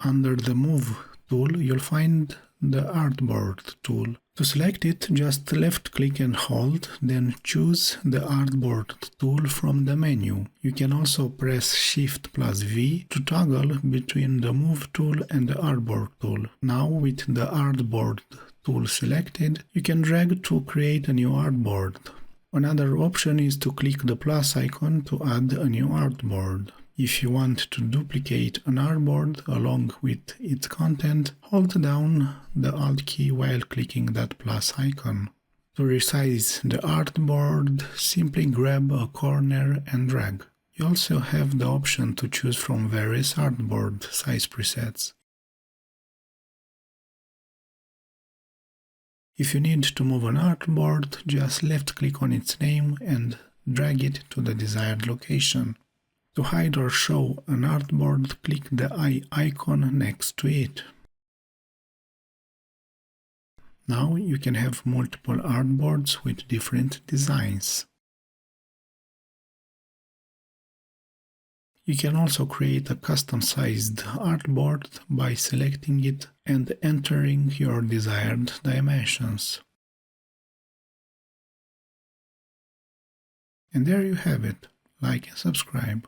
Under the Move tool, you'll find the Artboard tool. To select it, just left-click and hold, then choose the Artboard tool from the menu. You can also press Shift plus V to toggle between the Move tool and the Artboard tool. Now, with the Artboard tool selected, you can drag to create a new artboard. Another option is to click the plus icon to add a new artboard. If you want to duplicate an artboard along with its content, hold down the Alt key while clicking that plus icon. To resize the artboard, simply grab a corner and drag. You also have the option to choose from various artboard size presets. If you need to move an artboard, just left-click on its name and drag it to the desired location. To hide or show an artboard, click the eye icon next to it. Now you can have multiple artboards with different designs. You can also create a custom-sized artboard by selecting it and entering your desired dimensions. And there you have it. Like and subscribe.